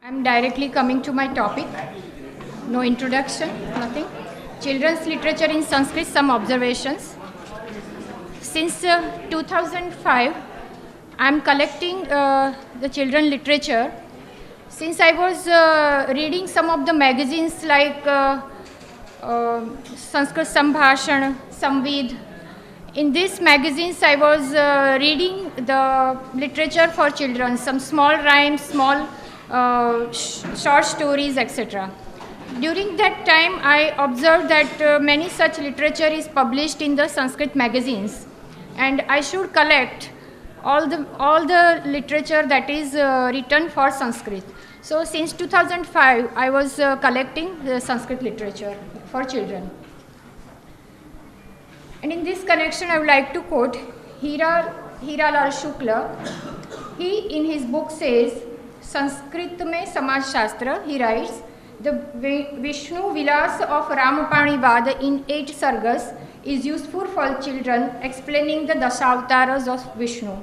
I'm directly coming to my topic. No introduction, nothing. Children's literature in Sanskrit, some observations. Since 2005, I'm collecting the children literature. Since I was reading some of the magazines like Sanskrit Sambhashan, Samvid. In these magazines, I was reading the literature for children, some small rhymes, small short stories, etc. During that time, I observed that many such literature is published in the Sanskrit magazines, and I should collect all the literature that is written for Sanskrit. So since 2005, I was collecting the Sanskrit literature for children. And in this connection, I would like to quote Hiralal Shukla. He, in his book, says, Sanskrit mein Samaj Shastra, he writes, the Vishnu Vilas of Ramapani Vada in 8 sargas is useful for children, explaining the Dashavtaras of Vishnu.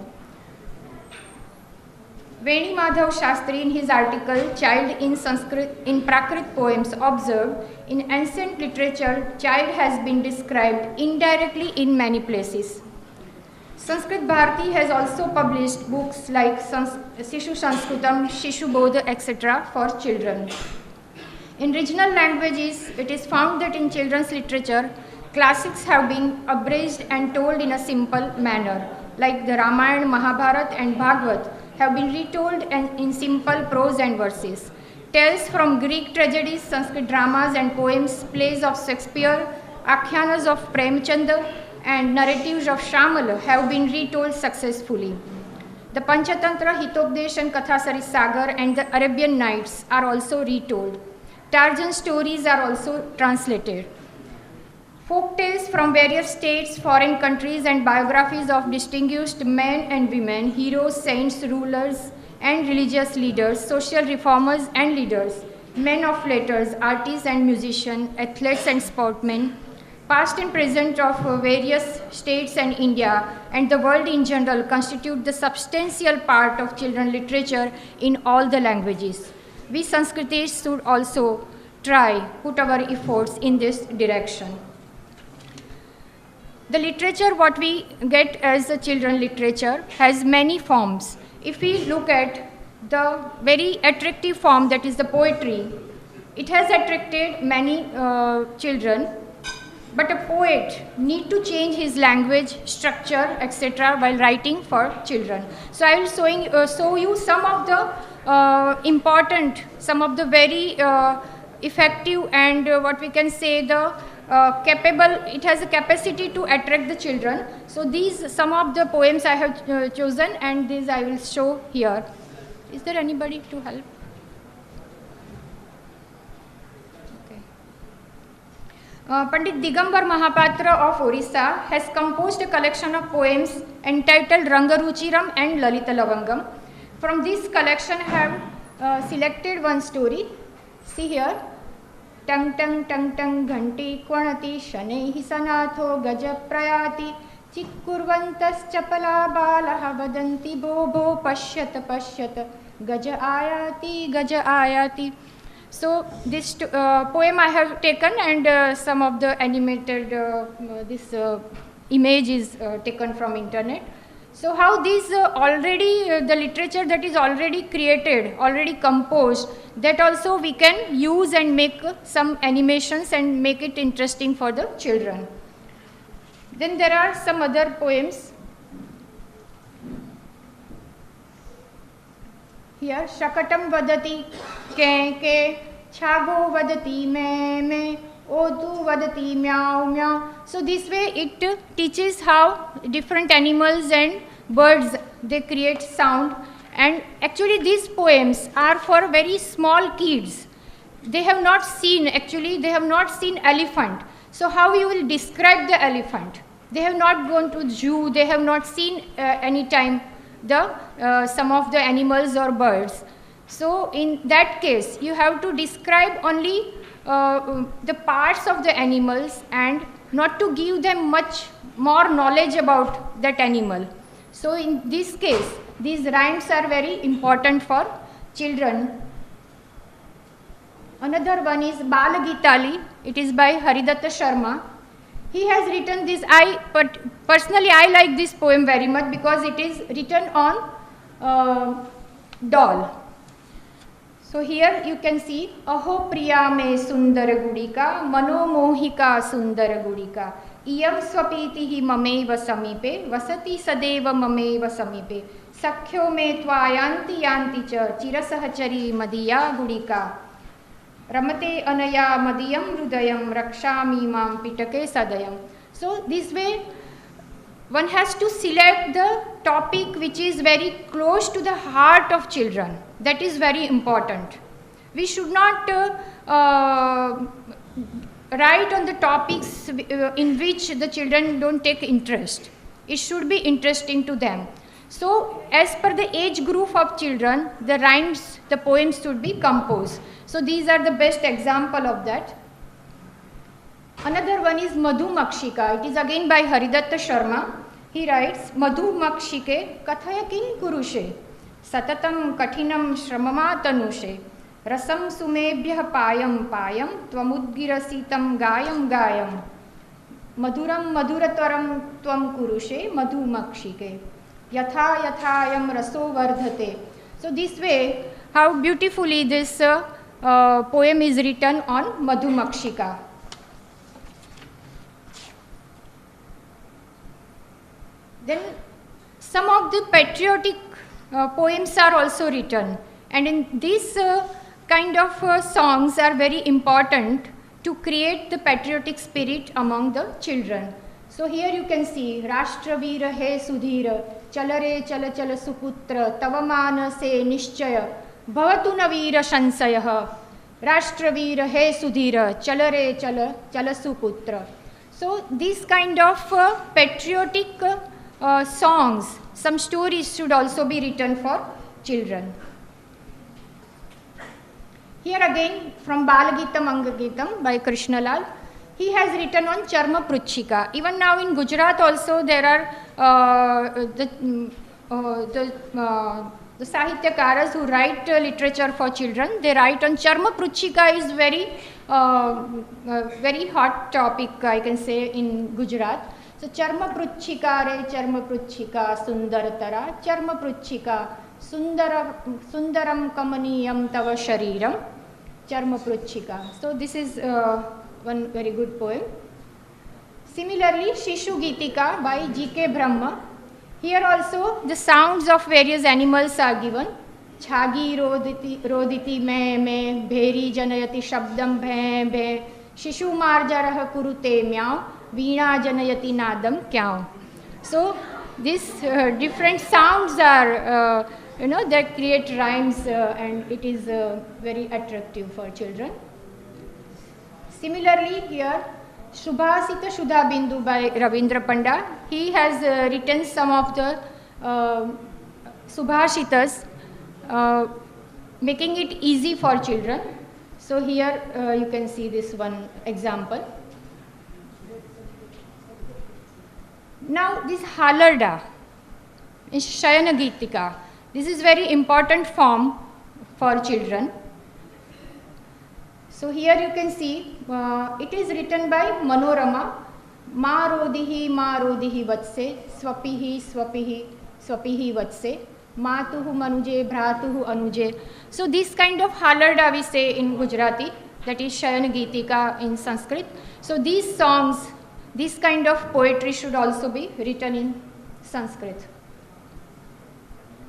Veni Madhav Shastri, in his article Child in Sanskrit in Prakrit Poems, observed, in ancient literature, child has been described indirectly in many places. Sanskrit Bharati has also published books like Sishu Sanskritam, Shishu Bodha, etc. for children. In regional languages, it is found that in children's literature, classics have been abridged and told in a simple manner, like the Ramayana, Mahabharata and Bhagavad have been retold in simple prose and verses. Tales from Greek tragedies, Sanskrit dramas and poems, plays of Shakespeare, Akhyanas of Premchand and narratives of Shamala have been retold successfully. The Panchatantra, Hitopdesh and Kathasari Sagar and the Arabian Nights are also retold. Tarjan stories are also translated. Folk tales from various states, foreign countries and biographies of distinguished men and women, heroes, saints, rulers and religious leaders, social reformers and leaders, men of letters, artists and musicians, athletes and sportsmen, past and present of various states and India and the world in general constitute the substantial part of children's literature in all the languages. We Sanskritis should also put our efforts in this direction. The literature what we get as a children literature has many forms. If we look at the very attractive form, that is the poetry, it has attracted many children. But a poet need to change his language, structure, etc. while writing for children. So I will show you some of the important, some of the very effective and what we can say the capable, it has a capacity to attract the children. So these some of the poems I have chosen and these I will show here. Is there anybody to help? Pandit Digambar Mahapatra of Orissa has composed a collection of poems entitled Rangaruchiram and Lalita Lavangam. From this collection I have selected one story. See here. Tang tang tang tang ghanti kvanati shanehi sanatho gaja prayati chikkurvantas chapala balaha vadanti bobo pashyat pashyat gaja ayati. So this poem I have taken and some of the animated this image is taken from internet. So how these already the literature that is already created, already composed, that also we can use and make some animations and make it interesting for the children. Then there are some other poems. Here, Shakatam vadati ke, Chago vadati me, Odu vadati meow meow. So this way it teaches how different animals and birds, they create sound. And actually these poems are for very small kids. They have not seen elephant. So how you will describe the elephant? They have not gone to zoo, they have not seen any time some of the animals or birds. So in that case, you have to describe only the parts of the animals and not to give them much more knowledge about that animal. So in this case, these rhymes are very important for children. Another one is Bala-gita. It is by Haridatta Sharma. He has written this. Personally I like this poem very much because it is written on doll. So here you can see Aho priya me sundara gudika manomohika sundara gudika iyam swapitihi mameva samipe vasati sadeva mameva samipe sakhyo me tvayanti yanti cha chirasahachari madiya gudika ramate anaya madiyam hrudayam rakshami mam pitake sadayam. So this way one has to select the topic which is very close to the heart of children. That is very important. We should not write on the topics in which the children don't take interest. It should be interesting to them. So as per the age group of children, the rhymes, the poems should be composed. So these are the best example of that. Another one is Madhumakshika. It is again by Haridatta Sharma. He writes, Madhumakshike kathaya kin kurushe satatam kathinam shramamatanushe rasam sumebhyah payam payam tvamudgirasitam gayam gayam madhuram madhuratvaram tvam kurushe madhumakshike yatha yathayam raso vardhate. So this way, how beautifully this poem is written on Madhumakshika. Then some of the patriotic poems are also written, and in these kind of songs are very important to create the patriotic spirit among the children. So here you can see Rashtraveera he Sudhira Chalare Chala Chala Suputra Tavamana se Nishchaya Bhavatu Naveera Shansayah Rashtraveera he Sudhira Chalare Chala Chala Suputra. So these kind of patriotic songs, some stories should also be written for children. Here again from Bala-gita Mangagitam by Krishnalal, he has written on Charma Pruchika. Even now in Gujarat also there are the Sahityakaras who write literature for children. They write on Charma Pruchika is very hot topic, I can say, in Gujarat. So Charma Pruchika re Charma Pruchika Sundaratara Charma Pruchika Sundaram Kamaniyam Tava Shariram Charma Pruchika. So this is one very good poem. Similarly, Shishu Gitika by G.K. Brahma. Here also the sounds of various animals are given. Chhagi roditi me bheri janayati shabdam bhe bhe Shishu marjarah kurute meow Veena janayati nadam kyau. So these different sounds are that create rhymes and it is very attractive for children. Similarly here Subhasita Shudha Bindu by Ravindra Panda. He has written some of the Subhashitas, making it easy for children. So here you can see this one example. Now this Halarda is Shayana Gitika. This is very important form for children. So here you can see it is written by Manorama. Ma rodihi vatse swapihi swapihi swapihi vatse matuhu manuje bhratuhu anuje. So this kind of Halarda we say in Gujarati, that is Shayana Gitika in Sanskrit. So these songs, this kind of poetry should also be written in Sanskrit.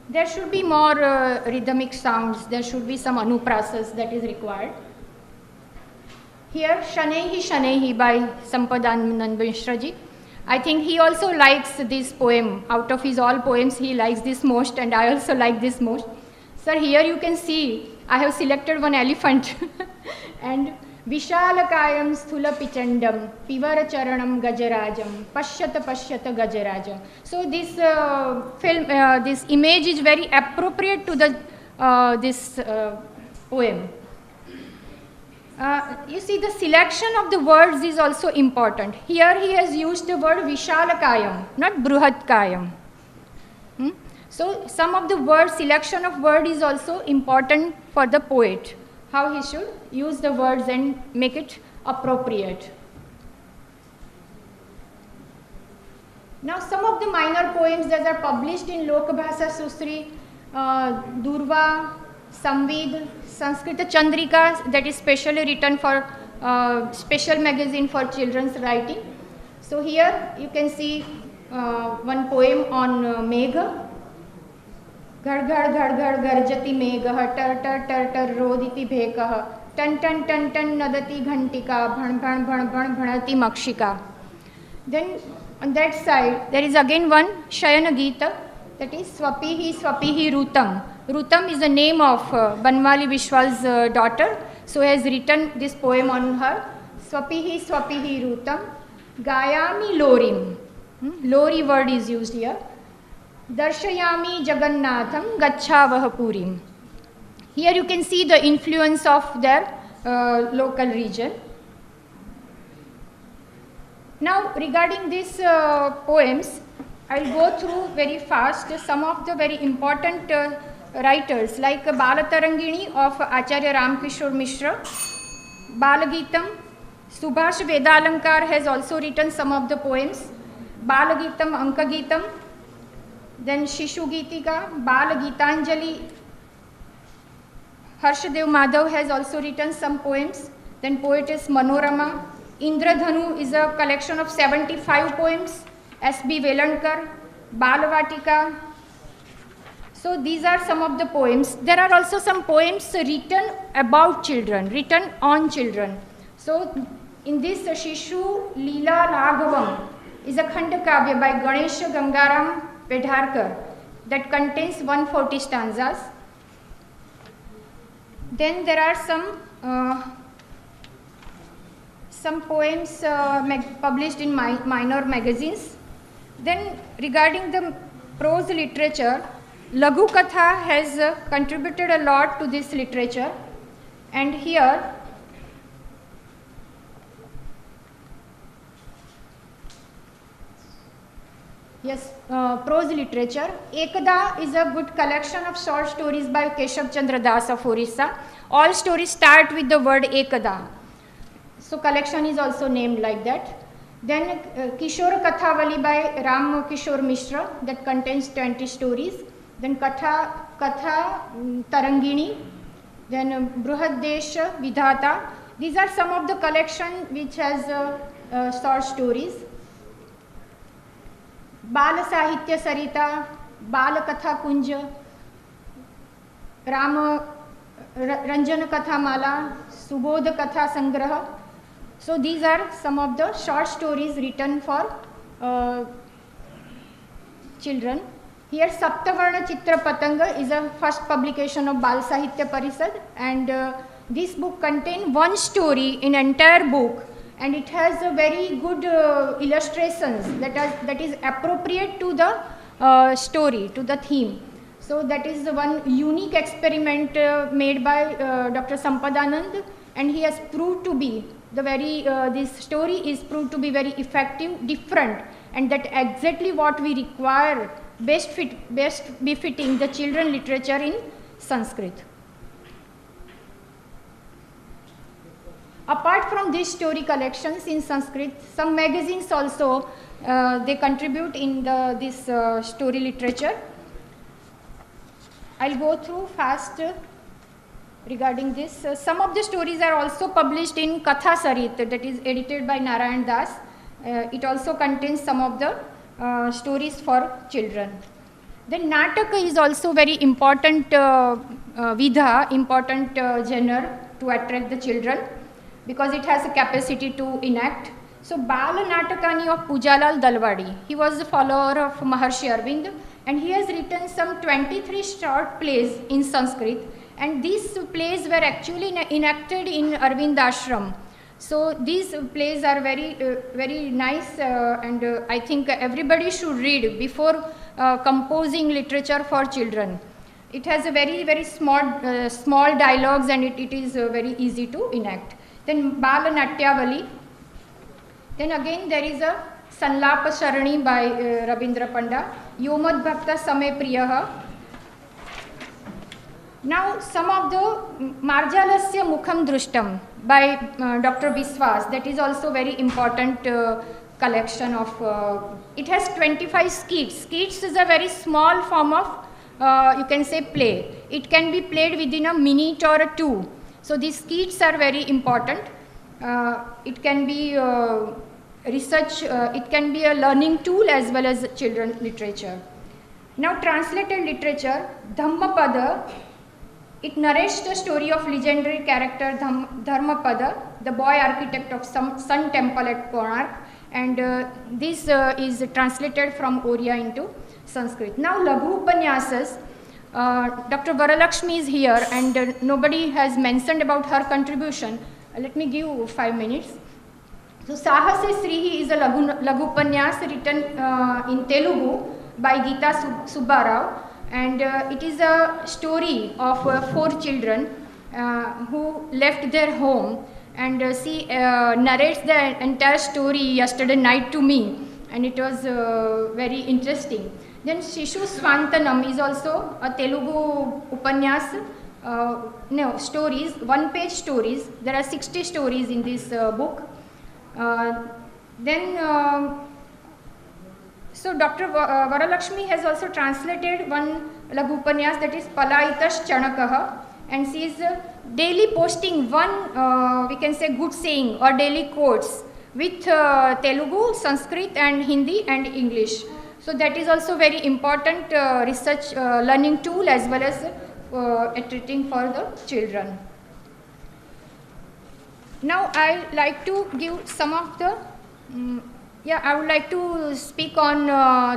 There should be more rhythmic sounds, there should be some anuprasas that is required. Here Shanehi Shanehi by Sampadanand Mishraji. I think he also likes this poem. Out of his all poems he likes this most, and I also like this most. Sir, here you can see I have selected one elephant and Vishalakayam Sthula Pichandam Pivara Charanam Gajarajam Pashyata Pashyata Gajarajam. So this this image is very appropriate to the this poem. You see, the selection of the words is also important. Here he has used the word Vishalakayam, not Bruhatkayam. So some of the word, selection of word is also important for the poet. how he should use the words and make it appropriate. Now some of the minor poems that are published in Lokabhasa Susri, Durva, Samvid, Sanskrita Chandrika, that is specially written for special magazine for children's writing. So here you can see one poem on Megha. Ghar ghar ghar ghar garjati megha, tar tar tar tar roditi bhekah, tan tan tan tan nadati ghantika, bhan bhan bhan bhan bhanati makshika. Then on that side there is again one Shayana Gita, that is Swapihi Swapihi Rutam. Rutam is the name of Banwali Vishwal's daughter, so he has written this poem on her. Swapihi Swapihi Rutam, Gayami Lorim. Lori word is used here. Darshayami Jagannatham Gachavah Purim. Here you can see the influence of their local region. Now regarding these poems, I will go through very fast some of the very important writers like Balatarangini of Acharya Ramkishore Mishra, Balagitam, Subhash Vedalankar has also written some of the poems, Balagitam, Ankagitam, then Shishu Gitika, Balagitanjali, Harshadev Madhav has also written some poems, then poetess Manorama, Indradhanu is a collection of 75 poems, S.B. Velankar, Balavatika. So these are some of the poems. There are also some poems written about children, written on children. So in this Shishu Leela Raghavam is a Khanda Kavya by Ganesh Gangaram Pedharkar that contains 140 stanzas. Then there are some poems published in minor magazines. Then regarding the prose literature, Laghu Katha has contributed a lot to this literature, and here yes, prose literature. Ekada is a good collection of short stories by Keshav Chandra Das of Orissa. All stories start with the word Ekada. So collection is also named like that. Then Kishore Kathavali by Ram Kishore Mishra that contains 20 stories. Then Katha Tarangini. Then Bruhad Desha Vidhata. These are some of the collection which has short stories. Bala Sahitya Sarita, Bala Katha Kunja, Rama Ranjana Katha Mala, Subodha Katha Sangraha. So these are some of the short stories written for children. Here Saptavarna Chitra Patanga is a first publication of Bal Sahitya Parisad, and this book contains one story in entire book, and it has a very good illustrations that is appropriate to the story, to the theme. So that is the one unique experiment made by Dr. Sampadanand, and he has proved to be the very this story is proved to be very effective, different, and that exactly what we require, best befitting the children literature in Sanskrit. Apart from these story collections in Sanskrit, some magazines also they contribute in this story literature. I'll go through fast regarding this. Some of the stories are also published in Katha Sarit, that is edited by Narayan Das. It also contains some of the stories for children. Then Nataka is also very important vidha, important genre to attract the children, because it has a capacity to enact. So Bala Natakani of Pujalal Dalwadi, he was a follower of Maharshi Arvind, and he has written some 23 short plays in Sanskrit, and these plays were actually enacted in Arvind Ashram. So these plays are very nice, and I think everybody should read before composing literature for children. It has a very small dialogues, and it is very easy to enact. Then Bala Natyavali. Then again there is a Sanlapa Sharani by Rabindra Panda. Yomad Bhakta Same Priyaha. Now some of the Marjalasya Mukham Drushtam by Dr. Biswas, that is also very important collection of, it has 25 skits. Skits is a very small form of, you can say, play. It can be played within a minute or two. So these skits are very important. It can be research, it can be a learning tool as well as children's literature. Now translated literature, Dhammapada, it narrates the story of legendary character Dharmapada, the boy architect of some Sun Temple at Konark, and this is translated from Oriya into Sanskrit. Now Laghu Upanyasas, Dr. Varalakshmi is here and nobody has mentioned about her contribution. Let me give 5 minutes. So Sahase Srihi is a Laghu Upanyas written in Telugu by Geeta Subbarao, and it is a story of 4 children who left their home, and she narrates the entire story yesterday night to me, and it was very interesting. Then Shishu Swantanam is also a Telugu Upanyas, stories, 1-page stories. There are 60 stories in this book. So Dr. Varalakshmi has also translated one Laghu Upanyas, that is Palaitas Chanakaha, and she is daily posting one, we can say, good saying or daily quotes with Telugu, Sanskrit and Hindi and English. So that is also very important research learning tool as well as treating for the children. Now I like to give some of the, I would like to speak on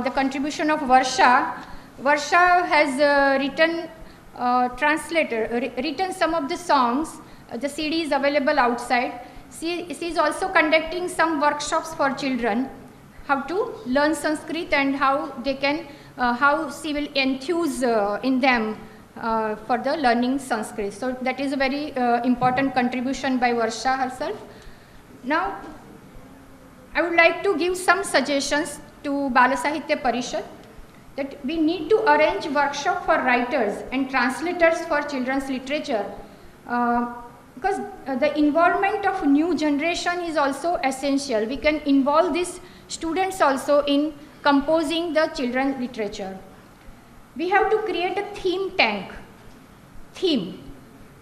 the contribution of Varsha. Varsha has written some of the songs. The CD is available outside. She is also conducting some workshops for children, how to learn Sanskrit and how they can, how she will enthuse in them for the learning Sanskrit. So that is a very important contribution by Varsha herself. Now I would like to give some suggestions to Bala Sahitya Parishad, that we need to arrange workshop for writers and translators for children's literature, because the involvement of new generation is also essential. We can involve these students also in composing the children's literature. We have to create a theme tank,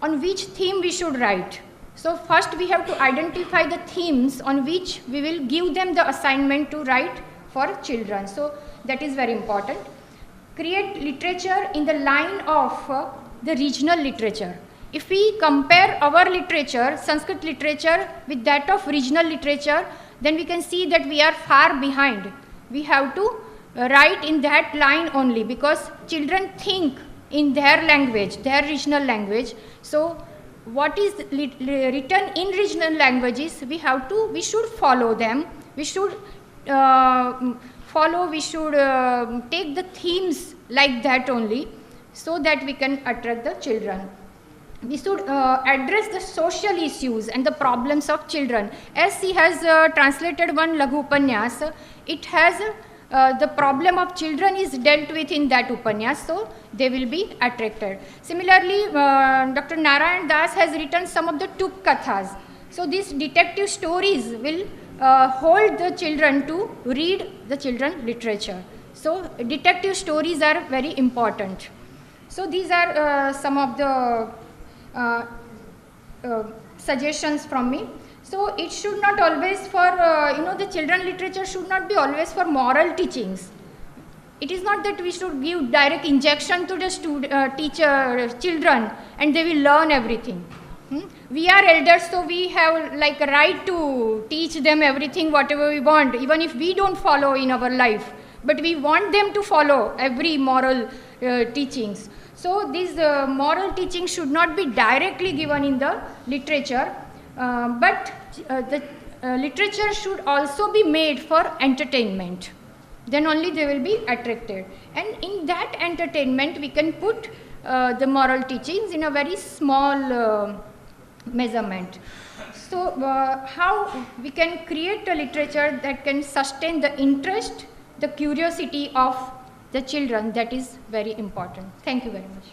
on which theme we should write. So first we have to identify the themes on which we will give them the assignment to write for children. So that is very important. Create literature in the line of the regional literature. If we compare our literature, Sanskrit literature, with that of regional literature, then we can see that we are far behind. We have to write in that line only, because children think in their language, their regional language. So what is written in regional languages, we should follow them. We should take the themes like that only, so that we can attract the children. We should address the social issues and the problems of children. As she has translated one Laghu Upanyas, it has the problem of children is dealt with in that Upanyas, so they will be attracted. Similarly, Dr. Narayan Das has written some of the Tup Kathas. So these detective stories will hold the children to read the children's literature. So detective stories are very important. So these are some of the suggestions from me. So it should not always for, the children literature should not be always for moral teachings. It is not that we should give direct injection to the children and they will learn everything. We are elders, so we have like a right to teach them everything, whatever we want, even if we don't follow in our life. But we want them to follow every moral teachings. So these moral teachings should not be directly given in the literature, but the literature should also be made for entertainment. Then only they will be attracted. And in that entertainment, we can put the moral teachings in a very small measurement. So how we can create a literature that can sustain the interest, the curiosity of the children, that is very important. Thank you very much.